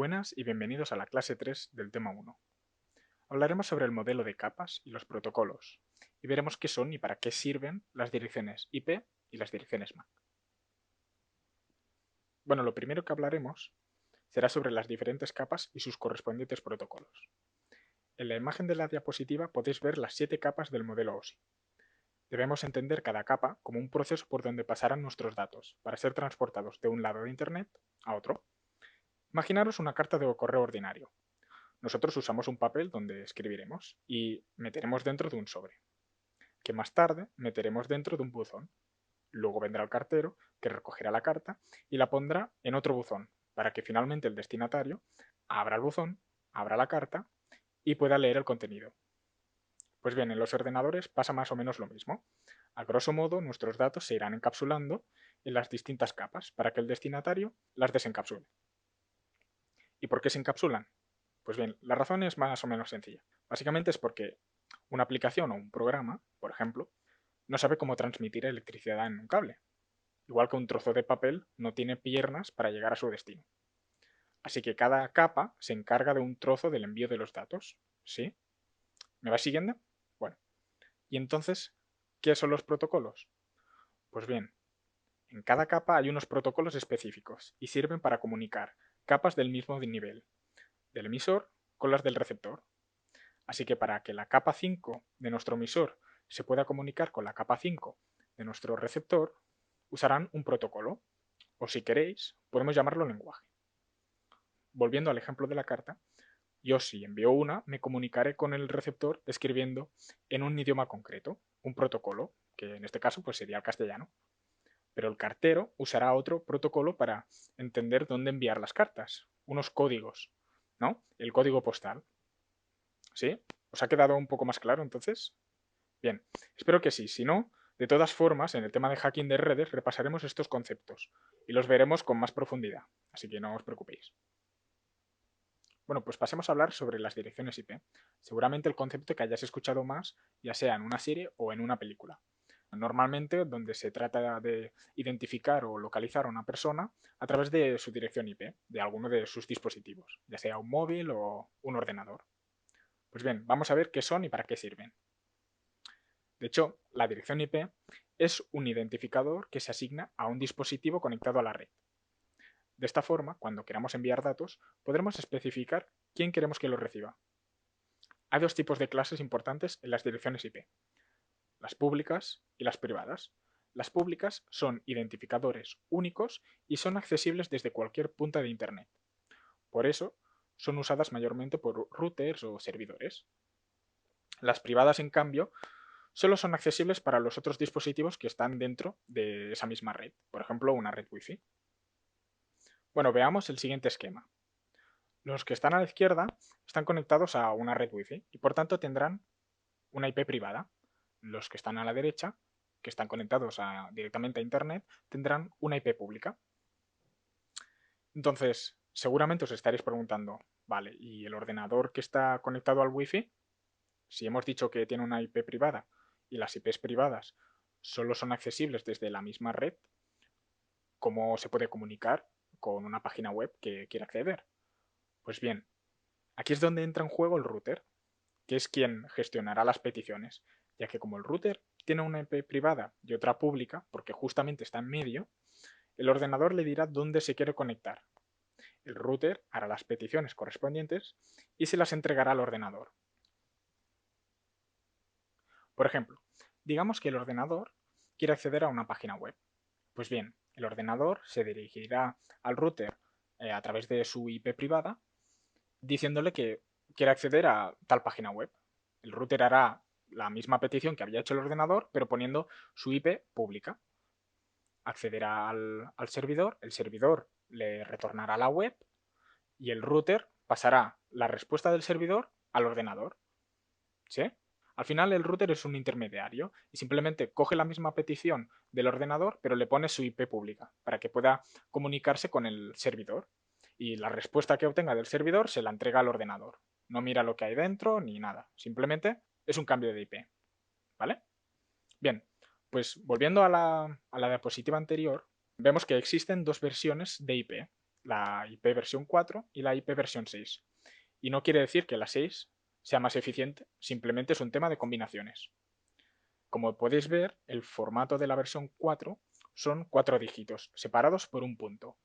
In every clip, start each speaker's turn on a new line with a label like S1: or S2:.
S1: Buenas y bienvenidos a la clase 3 del tema 1. Hablaremos sobre el modelo de capas y los protocolos, y veremos qué son y para qué sirven las direcciones IP y las direcciones MAC. Bueno, lo primero que hablaremos será sobre las diferentes capas y sus correspondientes protocolos. En la imagen de la diapositiva podéis ver las 7 capas del modelo OSI. Debemos entender cada capa como un proceso por donde pasarán nuestros datos para ser transportados de un lado de Internet a otro. Imaginaros una carta de correo ordinario. Nosotros usamos un papel donde escribiremos y meteremos dentro de un sobre, que más tarde meteremos dentro de un buzón. Luego vendrá el cartero, que recogerá la carta y la pondrá en otro buzón, para que finalmente el destinatario abra el buzón, abra la carta y pueda leer el contenido. Pues bien, en los ordenadores pasa más o menos lo mismo. A grosso modo, nuestros datos se irán encapsulando en las distintas capas para que el destinatario las desencapsule. ¿Y por qué se encapsulan? Pues bien, la razón es más o menos sencilla. Básicamente es porque una aplicación o un programa, por ejemplo, no sabe cómo transmitir electricidad en un cable, igual que un trozo de papel no tiene piernas para llegar a su destino. Así que cada capa se encarga de un trozo del envío de los datos. ¿Sí? ¿Me vas siguiendo? Bueno, y entonces, ¿qué son los protocolos? Pues bien, en cada capa hay unos protocolos específicos y sirven para comunicar capas del mismo nivel, del emisor con las del receptor. Así que para que la capa 5 de nuestro emisor se pueda comunicar con la capa 5 de nuestro receptor, usarán un protocolo, o si queréis, podemos llamarlo lenguaje. Volviendo al ejemplo de la carta, yo si envío una, me comunicaré con el receptor escribiendo en un idioma concreto, un protocolo, que en este caso pues sería el castellano. Pero el cartero usará otro protocolo para entender dónde enviar las cartas, unos códigos, ¿no? El código postal. ¿Sí? ¿Os ha quedado un poco más claro entonces? Bien, espero que sí. Si no, de todas formas, en el tema de hacking de redes repasaremos estos conceptos y los veremos con más profundidad, así que no os preocupéis. Bueno, pues pasemos a hablar sobre las direcciones IP. Seguramente el concepto que hayas escuchado más, ya sea en una serie o en una película. Normalmente donde se trata de identificar o localizar a una persona a través de su dirección IP, de alguno de sus dispositivos, ya sea un móvil o un ordenador. Pues bien, vamos a ver qué son y para qué sirven. De hecho, la dirección IP es un identificador que se asigna a un dispositivo conectado a la red. De esta forma, cuando queramos enviar datos, podremos especificar quién queremos que los reciba. Hay dos tipos de clases importantes en las direcciones IP, las públicas y las privadas. Las públicas son identificadores únicos y son accesibles desde cualquier punta de Internet. Por eso, son usadas mayormente por routers o servidores. Las privadas, en cambio, solo son accesibles para los otros dispositivos que están dentro de esa misma red, por ejemplo, una red Wi-Fi. Bueno, veamos el siguiente esquema. Los que están a la izquierda están conectados a una red Wi-Fi y por tanto tendrán una IP privada. Los que están a la derecha, que están conectados directamente a Internet, tendrán una IP pública. Entonces, seguramente os estaréis preguntando, vale, ¿y el ordenador que está conectado al Wi-Fi? Si hemos dicho que tiene una IP privada y las IPs privadas solo son accesibles desde la misma red, ¿cómo se puede comunicar con una página web que quiera acceder? Pues bien, aquí es donde entra en juego el router, que es quien gestionará las peticiones, ya que como el router tiene una IP privada y otra pública, porque justamente está en medio, el ordenador le dirá dónde se quiere conectar. El router hará las peticiones correspondientes y se las entregará al ordenador. Por ejemplo, digamos que el ordenador quiere acceder a una página web. Pues bien, el ordenador se dirigirá al router a través de su IP privada diciéndole que quiere acceder a tal página web. El router hará la misma petición que había hecho el ordenador, pero poniendo su IP pública. Accederá al servidor, el servidor le retornará la web y el router pasará la respuesta del servidor al ordenador. ¿Sí? Al final el router es un intermediario y simplemente coge la misma petición del ordenador pero le pone su IP pública para que pueda comunicarse con el servidor y la respuesta que obtenga del servidor se la entrega al ordenador. No mira lo que hay dentro ni nada, simplemente es un cambio de IP. ¿Vale? Bien, pues volviendo a la diapositiva anterior, vemos que existen dos versiones de IP. la IP versión 4 y la IP versión 6. Y no quiere decir que la 6 sea más eficiente, simplemente es un tema de combinaciones. Como podéis ver, el formato de la versión 4 son 4 dígitos, separados por un punto.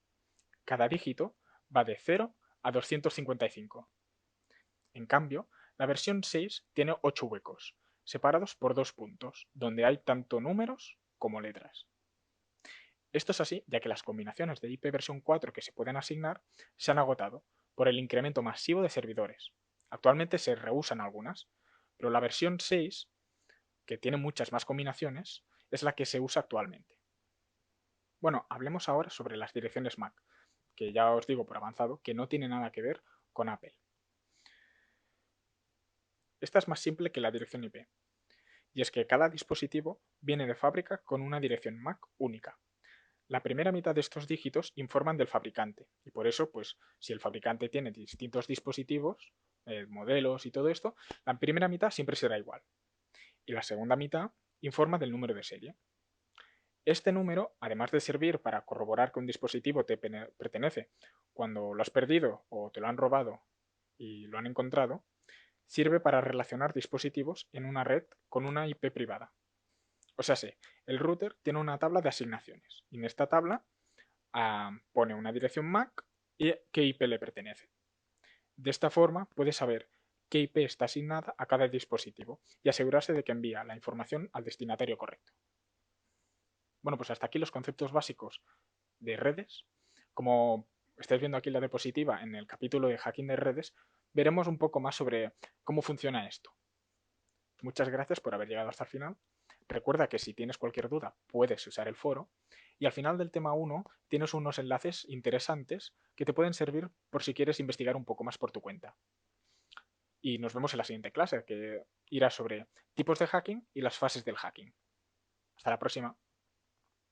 S1: Cada dígito va de 0 a 255. En cambio, la versión 6 tiene 8 huecos, separados por 2 puntos, donde hay tanto números como letras. Esto es así ya que las combinaciones de IP versión 4 que se pueden asignar se han agotado por el incremento masivo de servidores. Actualmente se reusan algunas, pero la versión 6, que tiene muchas más combinaciones, es la que se usa actualmente. Bueno, hablemos ahora sobre las direcciones MAC, que ya os digo por avanzado que no tiene nada que ver con Apple. Esta es más simple que la dirección IP, y es que cada dispositivo viene de fábrica con una dirección MAC única. La primera mitad de estos dígitos informan del fabricante, y por eso, pues, si el fabricante tiene distintos dispositivos, modelos y todo esto, la primera mitad siempre será igual. Y la segunda mitad informa del número de serie. Este número, además de servir para corroborar que un dispositivo te pertenece cuando lo has perdido o te lo han robado y lo han encontrado, sirve para relacionar dispositivos en una red con una IP privada. O sea, sí, el router tiene una tabla de asignaciones y en esta tabla pone una dirección MAC y qué IP le pertenece. De esta forma puede saber qué IP está asignada a cada dispositivo y asegurarse de que envía la información al destinatario correcto. Bueno, pues hasta aquí los conceptos básicos de redes. Como estáis viendo aquí en la diapositiva, en el capítulo de hacking de redes, veremos un poco más sobre cómo funciona esto. Muchas gracias por haber llegado hasta el final. Recuerda que si tienes cualquier duda puedes usar el foro y al final del tema 1 tienes unos enlaces interesantes que te pueden servir por si quieres investigar un poco más por tu cuenta. Y nos vemos en la siguiente clase, que irá sobre tipos de hacking y las fases del hacking. Hasta la próxima.